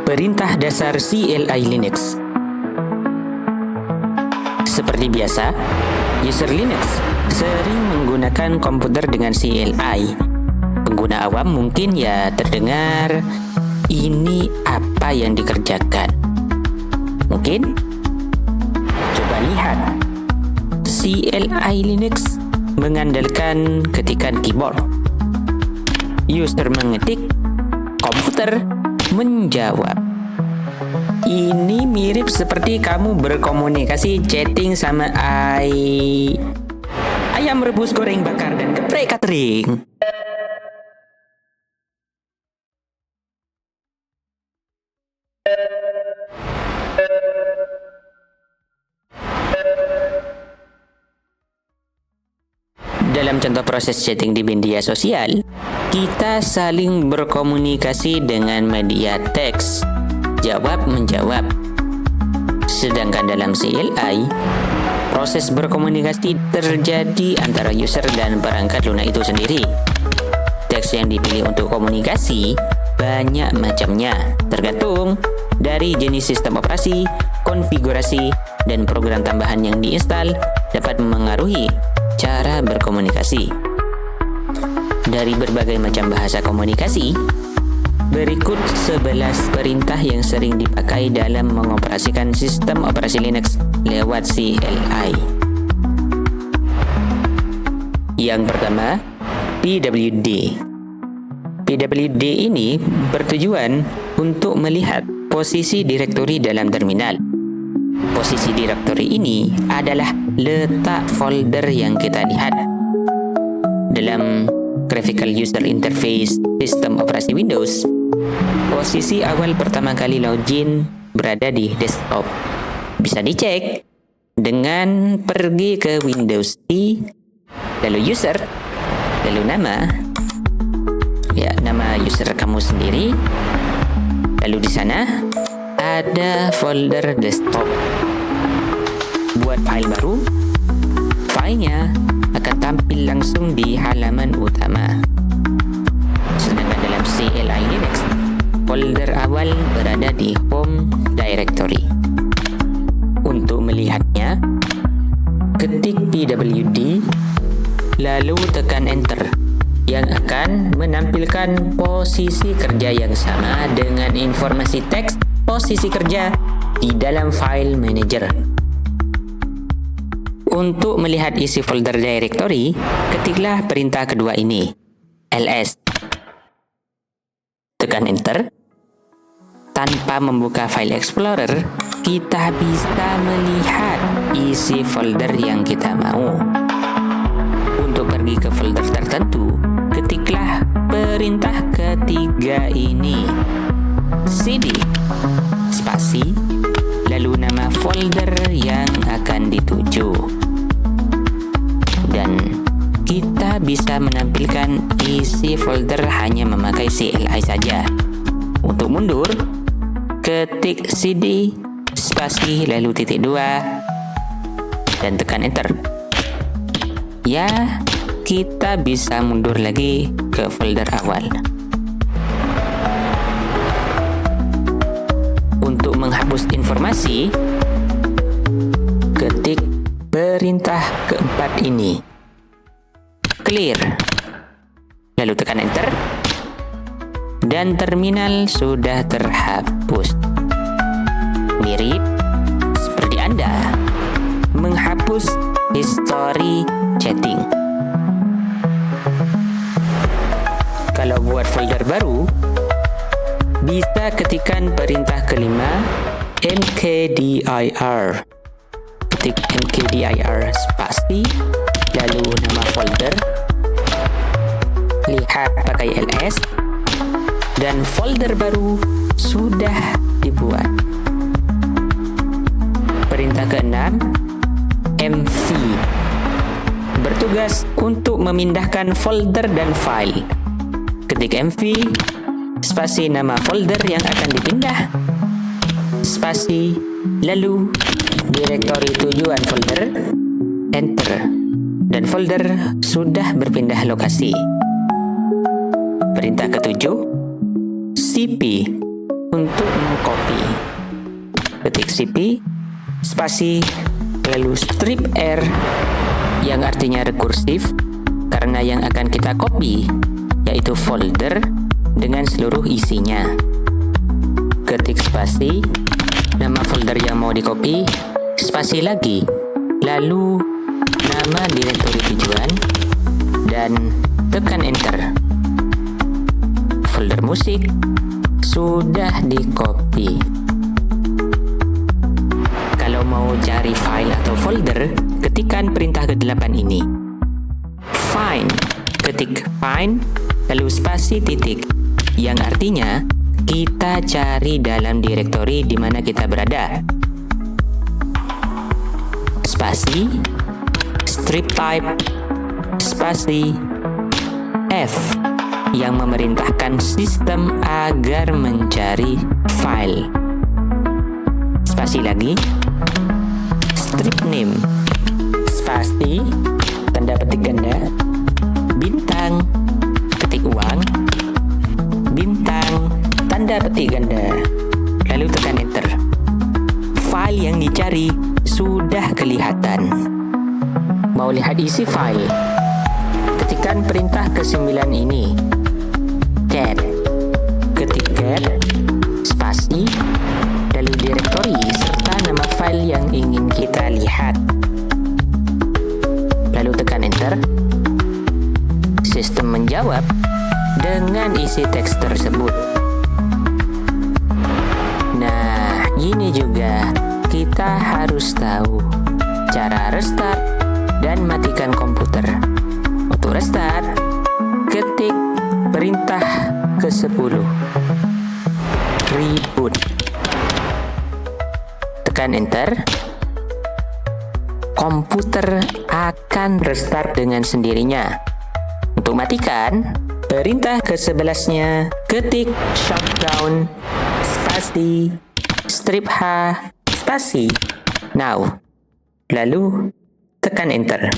Perintah dasar CLI Linux. Seperti biasa, user Linux sering menggunakan komputer dengan CLI. Pengguna awam mungkin ya terdengar, ini apa yang dikerjakan? Mungkin? Coba lihat. CLI Linux mengandalkan ketikan keyboard. User mengetik, komputer menjawab. Ini mirip seperti kamu berkomunikasi chatting sama ayam rebus goreng bakar dan geprek catering. Dalam contoh proses chatting di media sosial, kita saling berkomunikasi dengan media teks, jawab-menjawab. Sedangkan dalam CLI, proses berkomunikasi terjadi antara user dan perangkat lunak itu sendiri. Teks yang dipilih untuk komunikasi banyak macamnya, tergantung dari jenis sistem operasi, konfigurasi, dan program tambahan yang diinstal dapat memengaruhi cara berkomunikasi. Dari berbagai macam bahasa komunikasi, berikut 11 perintah yang sering dipakai dalam mengoperasikan sistem operasi Linux lewat CLI. Yang pertama, pwd. pwd ini bertujuan untuk melihat posisi direktori dalam terminal. Posisi direktori ini adalah letak folder yang kita lihat. Dalam Graphical User Interface sistem operasi Windows, posisi awal pertama kali login berada di desktop. Bisa dicek dengan pergi ke Windows I, lalu user, lalu nama. Ya, nama user kamu sendiri. Lalu di sana ada folder desktop. Buat file baru, filenya akan tampil langsung di halaman utama. Sedangkan dalam CLI Linux, folder awal berada di home directory. Untuk melihatnya, ketik pwd, lalu tekan enter, yang akan menampilkan posisi kerja yang sama dengan informasi teks posisi kerja di dalam file manager. Untuk melihat isi folder directory, ketiklah perintah kedua ini, ls. Tekan enter. Tanpa membuka file explorer, kita bisa melihat isi folder yang kita mau. Untuk pergi ke folder tertentu, ketiklah perintah ketiga ini, cd spasi, lalu nama folder yang akan dituju. Dan kita bisa menampilkan isi folder hanya memakai CLI saja. Untuk mundur, ketik cd spasi lalu titik 2 dan tekan enter. Ya, kita bisa mundur lagi ke folder awal. Untuk menghapus informasi, ketik perintah keempat ini, clear, lalu tekan enter, dan terminal sudah terhapus. Mirip seperti Anda menghapus history chatting. Kalau buat folder baru, bisa ketikkan perintah kelima, mkdir. Ketik mkdir spasi, lalu nama folder, lihat pakai ls, dan folder baru sudah dibuat. Perintah keenam, mv, bertugas untuk memindahkan folder dan file. Ketik mv spasi nama folder yang akan dipindah, spasi, lalu direktori tujuan folder, enter, dan folder sudah berpindah lokasi. Perintah ketujuh, cp, untuk ketik cp, spasi, lalu strip R yang artinya rekursif, karena yang akan kita copy yaitu folder dengan seluruh isinya. Ketik spasi, nama folder yang mau di copy, spasi lagi, lalu nama direktori tujuan, dan tekan enter. Folder musik sudah di copy. Kalau mau cari file atau folder, ketikkan perintah ke-8 ini. Find, ketik find, lalu spasi titik, yang artinya kita cari dalam direktori di mana kita berada. Spasi, strip type, spasi, F, yang memerintahkan sistem agar mencari file. Spasi lagi, strip name, spasi, tanda petik ganda, bintang, ketik uang, bintang, tanda petik ganda, lalu tekan enter. File yang dicari sudah kelihatan. Mau lihat isi file? Ketikkan perintah ke-9 ini. Cat, ketik cat, spasi, lalu direktori serta nama file yang ingin kita lihat. Lalu tekan enter. Sistem menjawab dengan isi teks tersebut. Nah, ini juga kita harus tahu cara restart dan matikan komputer. Untuk restart, ketik perintah ke-10, reboot. Tekan enter. Komputer akan restart dengan sendirinya. Untuk matikan, perintah ke-11-nya, ketik shutdown, spasi, strip H, spasi, now. Lalu tekan enter.